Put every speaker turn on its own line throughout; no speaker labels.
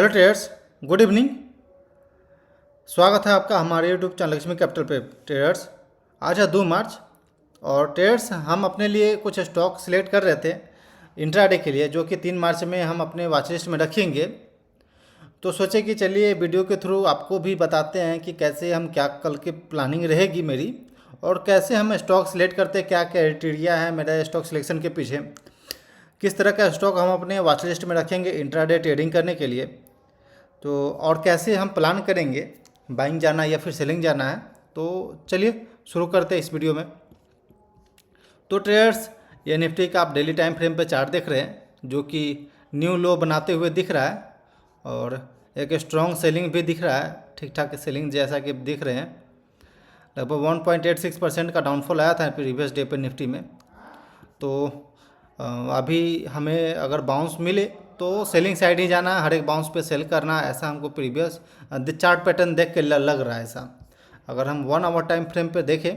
Hello traders, good evening. स्वागत है आपका हमारे यूट्यूब चैनल लक्ष्मी कैपिटल पे। ट्रेडर्स, आज है 2 मार्च और ट्रेडर्स हम अपने लिए कुछ स्टॉक सिलेक्ट कर रहे थे इंट्राडे के लिए, जो कि 3 मार्च में हम अपने वॉच लिस्ट में रखेंगे। तो सोचे कि चलिए वीडियो के थ्रू आपको भी बताते हैं कि कैसे हम क्या कल की प्लानिंग रहेगी मेरी, और कैसे हम स्टॉक सिलेक्ट करते हैं, क्या क्राइटेरिया है मेरा स्टॉक सिलेक्शन के पीछे, किस तरह का स्टॉक हम अपने वॉच लिस्ट में रखेंगे इंट्राडे ट्रेडिंग करने के लिए। तो और कैसे हम प्लान करेंगे, बाइंग जाना है या फिर सेलिंग जाना है। तो चलिए शुरू करते हैं इस वीडियो में। तो ट्रेडर्स, ये निफ्टी का आप डेली टाइम फ्रेम पे चार्ट देख रहे हैं, जो कि न्यू लो बनाते हुए दिख रहा है और एक स्ट्रॉन्ग सेलिंग भी दिख रहा है, ठीक ठाक सेलिंग जैसा कि दिख रहे हैं। लगभग 1.86% का डाउनफॉल आया था प्रीवियस डे पे निफ्टी में। तो अभी हमें अगर बाउंस मिले तो सेलिंग साइड ही जाना, हर एक बाउंस पे सेल करना, ऐसा हमको प्रीवियस चार्ट पैटर्न देख के लग रहा है ऐसा। अगर हम 1 आवर टाइम फ्रेम पे देखें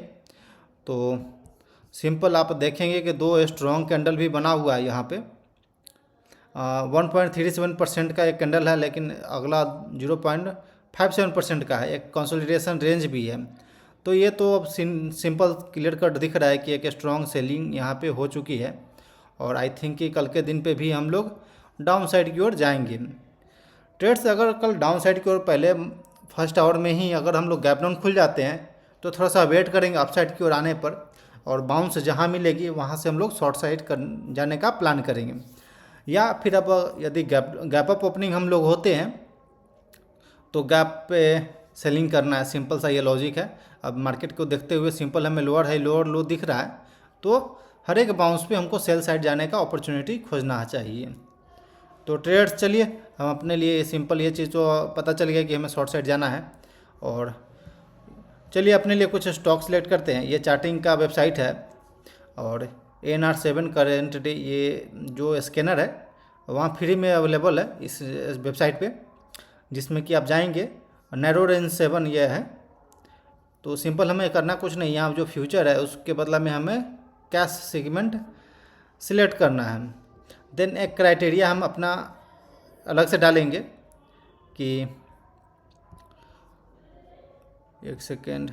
तो सिंपल आप देखेंगे कि 2 स्ट्रॉन्ग कैंडल भी बना हुआ है यहाँ पे। 1.37% का एक कैंडल है, लेकिन अगला 0.57% का है, एक कंसोलिडेशन रेंज भी है। तो ये तो अब सिंपल क्लियर कट दिख रहा है कि एक स्ट्रॉन्ग सेलिंग यहाँ पे हो चुकी है और आई थिंक कि कल के दिन पे भी हम लोग डाउन साइड की ओर जाएंगे। ट्रेड्स, अगर कल डाउन साइड की ओर पहले फर्स्ट आवर में ही अगर हम लोग गैप डाउन खुल जाते हैं तो थोड़ा सा वेट करेंगे अप साइड की ओर आने पर, और बाउंस जहाँ मिलेगी वहाँ से हम लोग शॉर्ट साइड कर जाने का प्लान करेंगे। या फिर अब यदि गैप अप ओपनिंग हम लोग होते हैं तो गैप पे सेलिंग करना है, सिंपल सा ये लॉजिक है। अब मार्केट को देखते हुए सिंपल हमें लोअर हाई लोअर लो दिख रहा है, तो हर एक बाउंस पे हमको सेल साइड जाने का अपॉर्चुनिटी खोजना चाहिए। तो ट्रेड्स, चलिए हम अपने लिए सिंपल ये चीज़ तो पता चल गया कि हमें शॉर्ट साइड जाना है, और चलिए अपने लिए कुछ स्टॉक सेलेक्ट करते हैं। ये चार्टिंग का वेबसाइट है और ANR7 करेंट डे ये जो स्कैनर है वहाँ फ्री में अवेलेबल है इस वेबसाइट पे, जिसमें कि आप जाएंगे। नैरो रेंज 7 ये है। तो सिंपल हमें करना कुछ नहीं, यहाँ जो फ्यूचर है उसके बदला में हमें कैश सेगमेंट सिलेक्ट करना है। देन एक क्राइटेरिया हम अपना अलग से डालेंगे कि एक सेकेंड,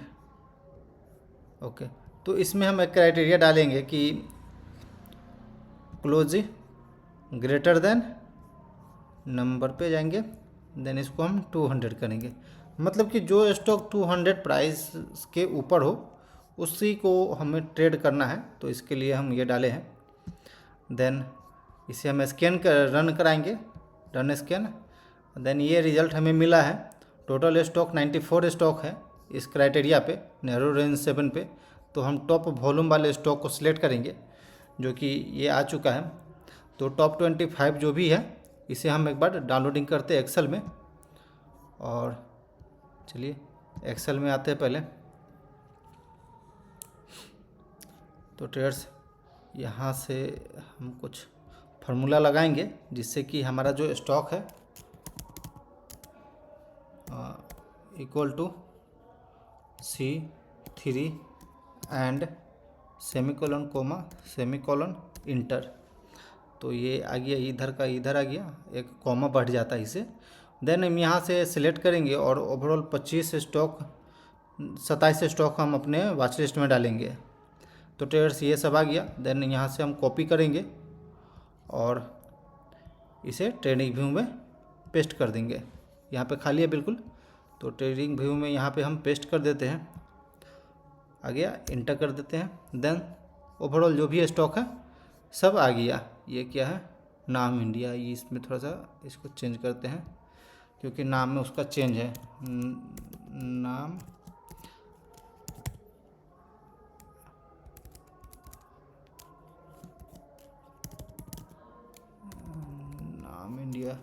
ओके। तो इसमें हम एक क्राइटेरिया डालेंगे कि क्लोज ग्रेटर देन, नंबर पे जाएंगे, देन इसको हम 200 करेंगे। मतलब कि जो स्टॉक 200 प्राइस के ऊपर हो उसी को हमें ट्रेड करना है। तो इसके लिए हम ये डाले हैं। देन इसे हम स्कैन कर रन कराएंगे, रन स्कैन। देन ये रिज़ल्ट हमें मिला है। टोटल स्टॉक 94 स्टॉक है इस क्राइटेरिया पे, नैरो रेंज 7 पे। तो हम टॉप वॉल्यूम वाले स्टॉक को सिलेक्ट करेंगे, जो कि ये आ चुका है। तो टॉप 25 जो भी है इसे हम एक बार डाउनलोडिंग करते हैं एक्सेल में। और चलिए एक्सेल में आते हैं पहले। तो ट्रेडर्स, यहाँ से हम कुछ फार्मूला लगाएंगे जिससे कि हमारा जो स्टॉक है equal to C3 and semicolon comma semicolon enter. तो ये आ गया, इधर का इधर आ गया, एक कॉमा बढ़ जाता है इसे। देन हम यहाँ से सिलेक्ट करेंगे और ओवरऑल 27 स्टॉक हम अपने वॉच लिस्ट में डालेंगे। तो ट्रेडर्स, ये सब आ गया। देन यहाँ से हम कॉपी करेंगे और इसे ट्रेडिंग व्यू में पेस्ट कर देंगे। यहाँ पे खाली है बिल्कुल, तो ट्रेडिंग व्यू में यहाँ पे हम पेस्ट कर देते हैं। आ गया, इंटर कर देते हैं। देन ओवरऑल जो भी स्टॉक है सब आ गया। ये क्या है, नाम इंडिया। ये इसमें थोड़ा सा इसको चेंज करते हैं क्योंकि नाम में उसका चेंज है। नाम नाम इंडिया।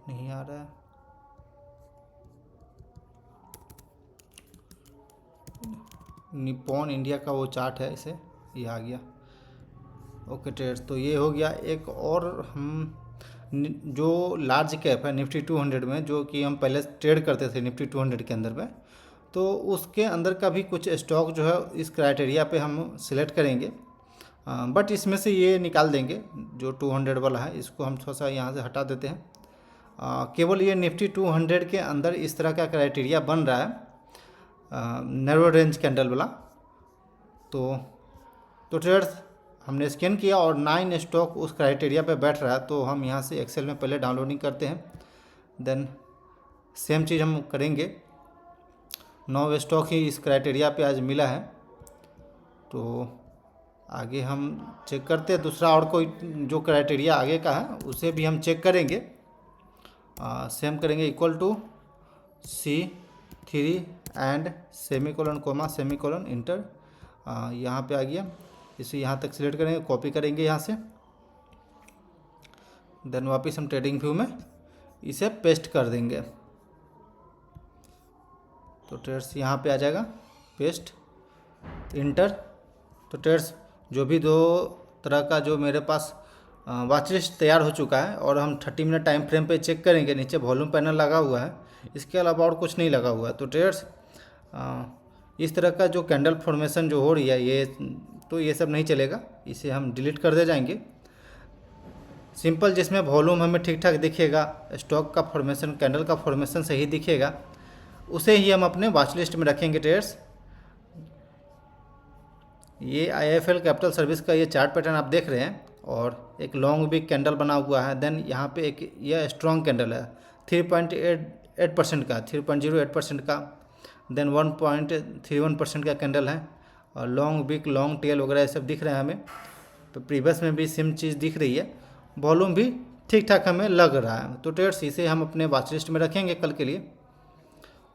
नहीं आ रहा है। निप्पॉन इंडिया का वो चार्ट है, इसे ये आ गया। ओके ट्रेड्स, तो ये हो गया। एक और हम जो लार्ज कैप है निफ्टी 200 में, जो कि हम पहले ट्रेड करते थे निफ्टी 200 के अंदर में, तो उसके अंदर का भी कुछ स्टॉक जो है इस क्राइटेरिया पे हम सिलेक्ट करेंगे, बट इसमें से ये निकाल देंगे जो 200 वाला है, इसको हम थोड़ा सा यहाँ से हटा देते हैं। केवल ये निफ्टी 200 के अंदर इस तरह का क्राइटेरिया बन रहा है, नैरो रेंज कैंडल वाला। तो ट्रेडर्स हमने स्कैन किया और 9 स्टॉक उस क्राइटेरिया पे बैठ रहा है, तो हम यहाँ से एक्सेल में पहले डाउनलोडिंग करते हैं, देन सेम चीज़ हम करेंगे। 9 स्टॉक ही इस क्राइटेरिया पे आज मिला है, तो आगे हम चेक करते हैं दूसरा और कोई जो क्राइटेरिया आगे का है उसे भी हम चेक करेंगे। सेम करेंगे equal to C3 and semicolon comma semicolon enter, यहाँ पे आ गया, इसे यहाँ तक सिलेक्ट करेंगे, कॉपी करेंगे यहाँ से, देन वापस हम ट्रेडिंग व्यू में इसे पेस्ट कर देंगे। तो ट्रेड्स यहाँ पे आ जाएगा, पेस्ट, इंटर। तो ट्रेड्स जो भी 2 तरह का जो मेरे पास वॉच लिस्ट तैयार हो चुका है, और हम 30 मिनट टाइम फ्रेम पे चेक करेंगे, नीचे वॉल्यूम पैनल लगा हुआ है, इसके अलावा और कुछ नहीं लगा हुआ है। तो ट्रेड्स इस तरह का जो कैंडल फॉर्मेशन जो हो रही है ये सब नहीं चलेगा, इसे हम डिलीट कर दे जाएंगे। सिंपल जिसमें वॉल्यूम हमें ठीक ठाक दिखेगा, स्टॉक का फॉर्मेशन, कैंडल का फॉर्मेशन सही दिखेगा, उसे ही हम अपने वॉच लिस्ट में रखेंगे। ट्रेड्स ये IIFL कैपिटल सर्विस का ये चार्ट पैटर्न आप देख रहे हैं, और एक लॉन्ग वीक कैंडल बना हुआ है, देन यहाँ पे एक यह स्ट्रॉन्ग कैंडल है 3.8% का, 3.08% का, देन 1.31% का कैंडल है, और लॉन्ग वीक लॉन्ग टेल वगैरह ये सब दिख रहे हैं हमें। तो प्रीवियस में भी सेम चीज़ दिख रही है, वॉल्यूम भी ठीक ठाक हमें लग रहा है। तो ट्रेड्स इसे हम अपने वॉच लिस्ट में रखेंगे कल के लिए,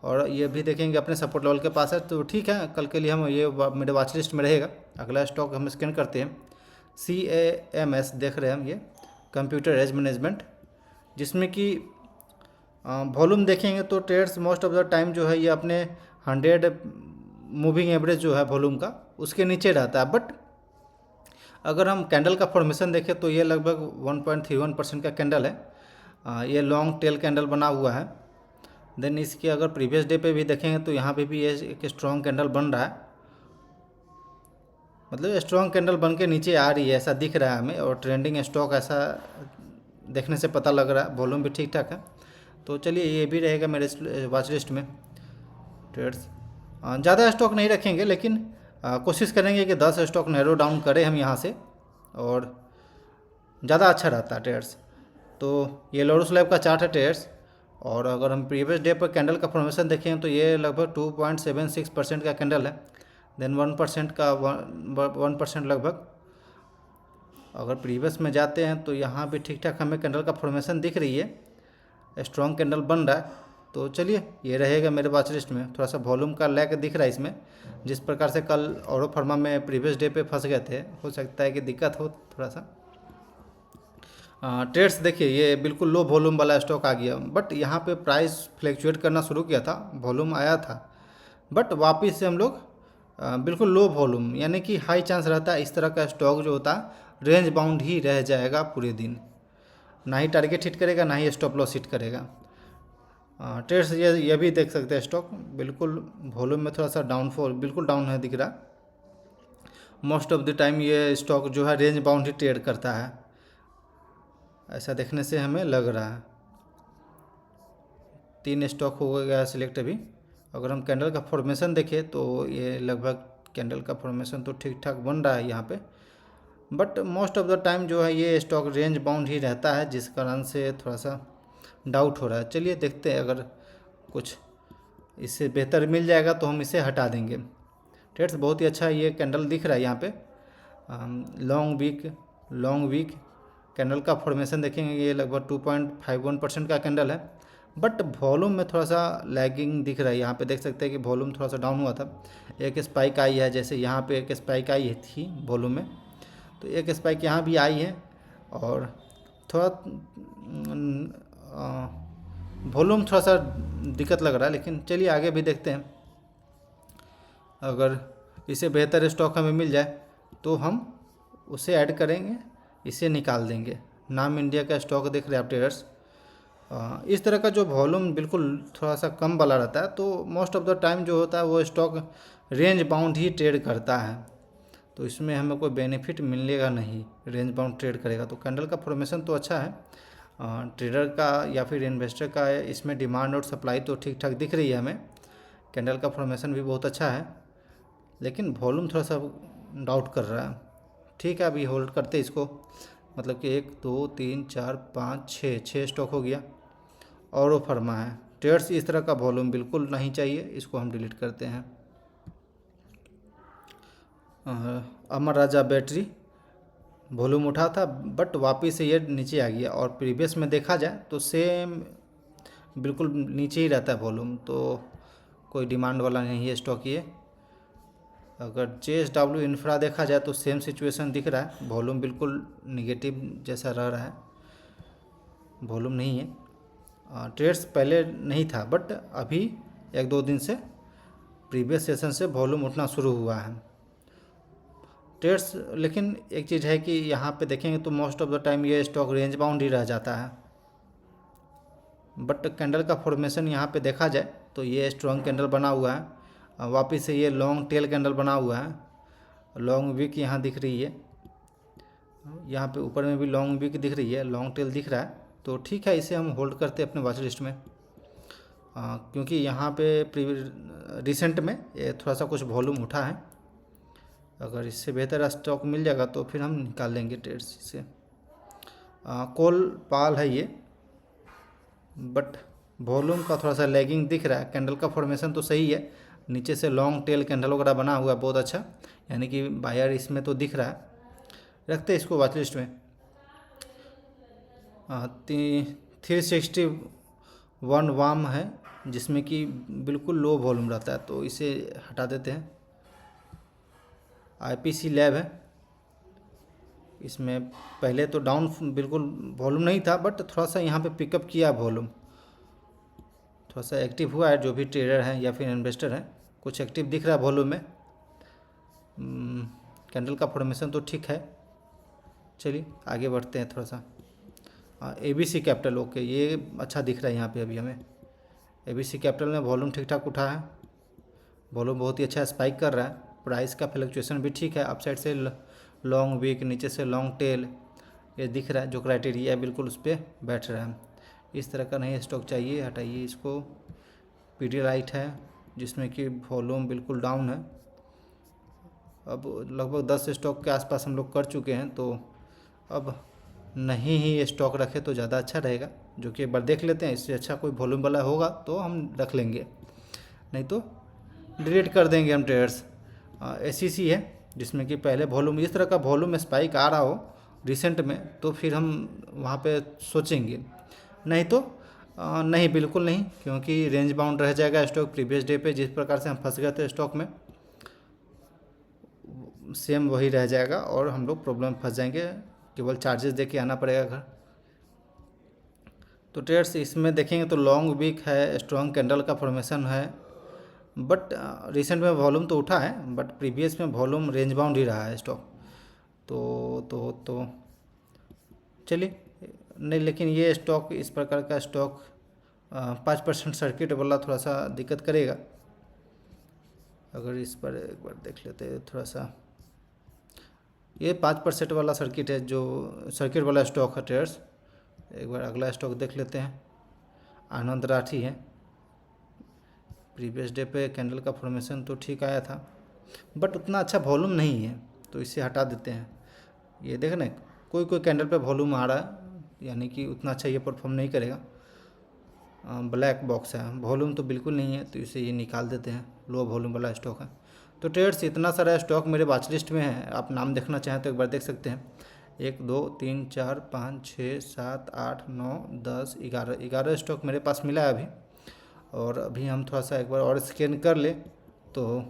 और ये भी देखेंगे अपने सपोर्ट लेवल के पास है, तो ठीक है, कल के लिए हम ये मेरे वॉच लिस्ट में रहेगा। अगला स्टॉक हम स्कैन करते हैं, CAMS देख रहे हैं हम, ये कंप्यूटर एज मैनेजमेंट, जिसमें कि वॉल्यूम देखेंगे तो trades most of the time जो है ये अपने 100 मूविंग एवरेज जो है वॉल्यूम का उसके नीचे रहता है, बट अगर हम कैंडल का फॉर्मेशन देखें तो ये लगभग 1.31% का कैंडल है, ये लॉन्ग टेल कैंडल बना हुआ है। देन इसके अगर प्रीवियस डे पे भी देखेंगे तो यहाँ पे भी ये एक स्ट्रॉन्ग कैंडल बन रहा है, मतलब स्ट्रॉन्ग कैंडल बन के नीचे आ रही है ऐसा दिख रहा है हमें, और ट्रेंडिंग स्टॉक ऐसा देखने से पता लग रहा है, वॉल्यूम भी ठीक ठाक है। तो चलिए ये भी रहेगा मेरे वॉच लिस्ट में। ट्रेड्स ज़्यादा स्टॉक नहीं रखेंगे, लेकिन कोशिश करेंगे कि 10 स्टॉक नैरो डाउन करें हम यहाँ से, और ज़्यादा अच्छा रहता है ट्रेड्स। तो ये लोडो स्लैब का चार्ट है ट्रेड्स, और अगर हम प्रीवियस डे पर कैंडल का फॉर्मेशन देखें तो ये लगभग 2.76% का कैंडल है, देन 1% का 1% लगभग। अगर प्रीवियस में जाते हैं तो यहाँ भी ठीक ठाक हमें कैंडल का फॉर्मेशन दिख रही है, स्ट्रॉन्ग कैंडल बन रहा है। तो चलिए ये रहेगा मेरे वॉच लिस्ट में। थोड़ा सा वॉल्यूम का लैग दिख रहा है इसमें, जिस प्रकार से कल औरो फार्मा में प्रीवियस डे पे फंस गए थे, हो सकता है कि दिक्कत हो थोड़ा सा। ट्रेड्स देखिए ये बिल्कुल लो वॉल्यूम वाला स्टॉक आ गया, बट यहाँ पे प्राइस फ्लैक्चुएट करना शुरू किया था, वॉल्यूम आया था, बट वापस से हम लोग बिल्कुल लो वॉल्यूम, यानी कि हाई चांस रहता है इस तरह का स्टॉक जो होता है रेंज बाउंड ही रह जाएगा पूरे दिन, ना ही टारगेट हिट करेगा ना ही स्टॉप लॉस हिट करेगा। ट्रेड्स ये भी देख सकते हैं, स्टॉक बिल्कुल वॉल्यूम में थोड़ा सा डाउनफॉल, बिल्कुल डाउन है दिख रहा। मोस्ट ऑफ द टाइम ये स्टॉक जो है रेंज बाउंड ही ट्रेड करता है, ऐसा देखने से हमें लग रहा है। 3 स्टॉक हो गया सिलेक्ट अभी। अगर हम कैंडल का फॉर्मेशन देखें तो ये लगभग कैंडल का फॉर्मेशन तो ठीक ठाक बन रहा है यहाँ पे, but most of the time जो है ये स्टॉक रेंज बाउंड ही रहता है, जिस कारण से थोड़ा सा डाउट हो रहा है। चलिए देखते हैं, अगर कुछ इससे बेहतर मिल जाएगा तो हम इसे हटा देंगे। ट्रेड्स बहुत ही अच्छा ये कैंडल दिख रहा है यहाँ पे, लॉन्ग वीक कैंडल का फॉर्मेशन देखेंगे, ये लगभग 2.51% का कैंडल है, बट वॉल्यूम में थोड़ा सा लैगिंग दिख रहा है। यहाँ पे देख सकते हैं कि वॉल्यूम थोड़ा सा डाउन हुआ था, एक स्पाइक आई है, जैसे यहाँ पे एक स्पाइक आई थी वॉल्यूम में, तो एक स्पाइक यहाँ भी आई है, और थोड़ा वॉल्यूम थोड़ा सा दिक्कत लग रहा है, लेकिन चलिए आगे भी देखते हैं। अगर इसे बेहतर स्टॉक हमें मिल जाए तो हम उसे ऐड करेंगे, इसे निकाल देंगे। नाम इंडिया का स्टॉक देख रहे हैं आप ट्रेडर्स, इस तरह का जो वॉल्यूम बिल्कुल थोड़ा सा कम वाला रहता है तो मोस्ट ऑफ द टाइम जो होता है वो स्टॉक रेंज बाउंड ही ट्रेड करता है, तो इसमें हमें कोई बेनिफिट मिलेगा नहीं। रेंज बाउंड ट्रेड करेगा तो कैंडल का फॉर्मेशन तो अच्छा है, ट्रेडर का या फिर इन्वेस्टर का इसमें डिमांड और सप्लाई तो ठीक ठाक दिख रही है हमें। कैंडल का फॉर्मेशन भी बहुत अच्छा है, लेकिन वॉल्यूम थोड़ा सा डाउट कर रहा है। ठीक है, अभी होल्ड करते इसको, मतलब कि 1 2 3 4 5 6 स्टॉक हो गया और वो फर्मा है। ट्रेड्स इस तरह का वॉल्यूम बिल्कुल नहीं चाहिए, इसको हम डिलीट करते हैं। अमर राजा बैटरी वॉल्यूम उठा था बट वापस से ये नीचे आ गया, और प्रीवियस में देखा जाए तो सेम बिल्कुल नीचे ही रहता है वॉल्यूम, तो कोई डिमांड वाला नहीं है स्टॉक ये। अगर JSW इंफ्रा देखा जाए तो सेम सिचुएशन दिख रहा है, वॉल्यूम बिल्कुल निगेटिव जैसा रह रहा है, वॉल्यूम नहीं है। ट्रेड्स पहले नहीं था बट अभी 1-2 दिन से प्रीवियस सेशन से वॉल्यूम उठना शुरू हुआ है ट्रेड्स। लेकिन एक चीज़ है कि यहाँ पे देखेंगे तो मोस्ट ऑफ द टाइम ये स्टॉक रेंज बाउंड ही रह जाता है, बट कैंडल का फॉर्मेशन यहाँ पे देखा जाए तो ये स्ट्रॉन्ग कैंडल बना हुआ है, वापस से ये लॉन्ग टेल कैंडल बना हुआ है, लॉन्ग वीक यहाँ दिख रही है, यहाँ पे ऊपर में भी लॉन्ग वीक दिख रही है, लॉन्ग टेल दिख रहा है, तो ठीक है इसे हम होल्ड करते हैं अपने वॉच लिस्ट में। क्योंकि यहाँ पे रिसेंट में ये थोड़ा सा कुछ वॉल्यूम उठा है, अगर इससे बेहतर स्टॉक मिल जाएगा तो फिर हम निकाल लेंगे ट्रेड्स से। कोल पाल है ये, बट वॉल्यूम का थोड़ा सा लैगिंग दिख रहा है। कैंडल का फॉर्मेशन तो सही है, नीचे से लॉन्ग टेल कैंडल वगैरह बना हुआ है बहुत अच्छा, यानी कि बायर इसमें तो दिख रहा है। रखते हैं इसको वॉच लिस्ट में। 361 वाम है जिसमें कि बिल्कुल लो वॉल्यूम रहता है, तो इसे हटा देते हैं। IPC लैब है, इसमें पहले तो डाउन बिल्कुल वॉल्यूम नहीं था बट थोड़ा सा यहाँ पे पिकअप किया वॉल्यूम, थोड़ा सा एक्टिव हुआ है। जो भी ट्रेडर हैं या फिर इन्वेस्टर हैं कुछ एक्टिव दिख रहा है वॉल्यूम में। कैंडल का फॉर्मेशन तो ठीक है, चलिए आगे बढ़ते हैं थोड़ा सा। ABC कैपिटल, ओके ये अच्छा दिख रहा है यहाँ पे अभी हमें। ABC कैपिटल में वॉल्यूम ठीक ठाक उठा है, वॉल्यूम बहुत ही अच्छा स्पाइक कर रहा है, प्राइस का फ्लक्चुएशन भी ठीक है, अपसाइड से लॉन्ग वीक, नीचे से लॉन्ग टेल ये दिख रहा है, जो क्राइटेरिया है बिल्कुल उस पर बैठ रहा है। इस तरह का नहीं स्टॉक चाहिए, हटाइए इसको। Pidilite है जिसमें कि वॉल्यूम बिल्कुल डाउन है, अब लगभग 10 स्टॉक के आसपास हम लोग कर चुके हैं, तो अब नहीं ही ये स्टॉक रखे तो ज़्यादा अच्छा रहेगा, जो कि एक बार देख लेते हैं, इससे अच्छा कोई वॉल्यूम वाला होगा तो हम रख लेंगे, नहीं तो डिलीट कर देंगे हम ट्रेडर्स। SEC है जिसमें कि पहले वॉल्यूम इस तरह का वॉल्यूम स्पाइक आ रहा हो रिसेंट में तो फिर हम वहाँ पे सोचेंगे, नहीं तो नहीं बिल्कुल नहीं, क्योंकि रेंज बाउंड रह जाएगा स्टॉक। प्रीवियस डे पे जिस प्रकार से हम फंस गए थे स्टॉक में सेम वही रह जाएगा और हम लोग प्रॉब्लम फंस जाएंगे, केवल चार्जेस दे के आना पड़ेगा घर। तो ट्रेड्स इसमें देखेंगे तो लॉन्ग वीक है, स्ट्रॉन्ग कैंडल का फॉर्मेशन है, बट रिसेंट में वॉल्यूम तो उठा है बट प्रीवियस में वॉल्यूम रेंज बाउंड ही रहा है स्टॉक। तो चलिए नहीं, लेकिन ये स्टॉक इस प्रकार का स्टॉक 5% सर्किट वाला थोड़ा सा दिक्कत करेगा। अगर इस पर एक बार देख लेते हैं थोड़ा सा, ये 5% वाला सर्किट है, जो सर्किट वाला स्टॉक है ट्रेडर्स। एक बार अगला स्टॉक देख लेते हैं, आनंद राठी है। प्रीवियस डे पे कैंडल का फॉर्मेशन तो ठीक आया था बट उतना अच्छा वॉल्यूम नहीं है, तो इसे हटा देते हैं। ये देख ना, कोई कैंडल पे वॉल्यूम आ रहा है, यानी कि उतना अच्छा ये परफॉर्म नहीं करेगा। ब्लैक बॉक्स है, वॉल्यूम तो बिल्कुल नहीं है, तो इसे ये निकाल देते हैं, लो वॉल्यूम वाला स्टॉक है। तो ट्रेड्स इतना सारा स्टॉक मेरे वॉच लिस्ट में है, आप नाम देखना चाहें तो एक बार देख सकते हैं। 1 2 3 4 5 6 7 8 9 10 11 स्टॉक मेरे पास मिला है अभी। और अभी हम थोड़ा सा एक बार और स्कैन कर ले तो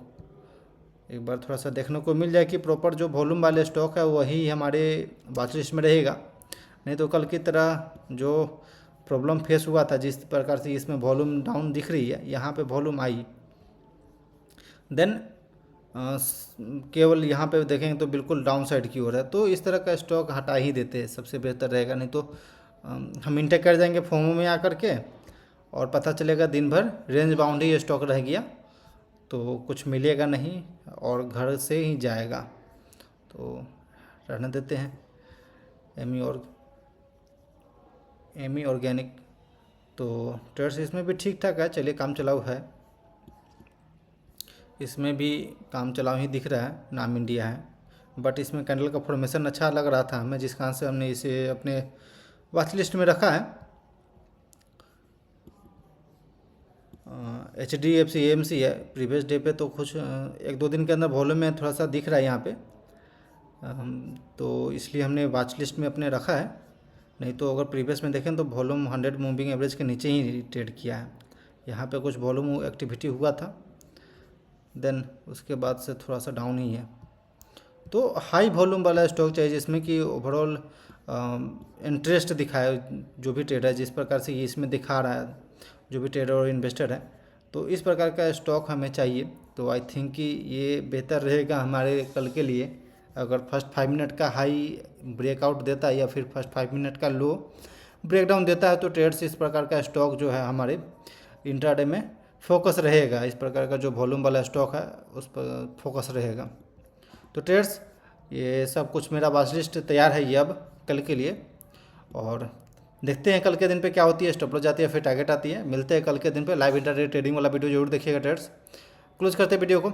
एक बार थोड़ा सा देखने को मिल जाए कि प्रॉपर जो वॉल्यूम वाले स्टॉक है वही हमारे वॉच लिस्ट में रहेगा, नहीं तो कल की तरह जो प्रॉब्लम फेस हुआ था, जिस प्रकार से इसमें वॉल्यूम डाउन दिख रही है, यहाँ पे वॉल्यूम आई, देन केवल यहाँ पे देखेंगे तो बिल्कुल डाउन साइड की ओर है, तो इस तरह का स्टॉक हटा ही देते हैं, सबसे बेहतर रहेगा। नहीं तो हम इंटेक कर जाएंगे फोमो में आकर के, और पता चलेगा दिन भर रेंज बाउंड ही स्टॉक रह गया, तो कुछ मिलेगा नहीं और घर से ही जाएगा। तो रहने देते हैं। एमी ऑर्गेनिक तो ट्रेड्स इसमें भी ठीक ठाक है, चलिए काम चलाऊ है, इसमें भी काम चलाऊ ही दिख रहा है, नाम इंडिया है, बट इसमें कैंडल का फॉर्मेशन अच्छा लग रहा था हमें, जिस कारण से हमने इसे अपने वॉच लिस्ट में रखा है। HDFC AMC है, प्रीवियस डे पे तो कुछ 1-2 दिन के अंदर वॉल्यूम में थोड़ा सा दिख रहा है यहाँ पे, तो इसलिए हमने वॉच लिस्ट में अपने रखा है। नहीं तो अगर प्रीवियस में देखें तो वॉल्यूम 100 मूविंग एवरेज के नीचे ही ट्रेड किया है। यहाँ पे कुछ वॉल्यूम एक्टिविटी हुआ था, देन उसके बाद से थोड़ा सा डाउन ही है। तो हाई वॉल्यूम वाला स्टॉक चाहिए जिसमें कि ओवरऑल इंटरेस्ट दिखाए जो भी ट्रेडर, जिस प्रकार से ये इसमें दिखा रहा है जो भी ट्रेडर और इन्वेस्टर है, तो इस प्रकार का स्टॉक हमें चाहिए। तो आई थिंक कि ये बेहतर रहेगा हमारे कल के लिए, अगर फर्स्ट 5 मिनट का हाई ब्रेकआउट देता है या फिर फर्स्ट 5 मिनट का लो ब्रेकडाउन देता है, तो ट्रेड्स इस प्रकार का स्टॉक जो है हमारे इंट्राडे में फोकस रहेगा, इस प्रकार का जो वॉल्यूम वाला स्टॉक है उस पर फोकस रहेगा। तो ट्रेड्स ये सब कुछ मेरा वॉच लिस्ट तैयार है ये अब कल के लिए, और देखते हैं कल के दिन पे क्या होती है, स्टॉप लॉस जाती है फिर टारगेट आती है। मिलते हैं कल के दिन पे लाइव इंट्राडे ट्रेडिंग वाला वीडियो जरूर देखिएगा ट्रेड्स। क्लोज करते हैं वीडियो को।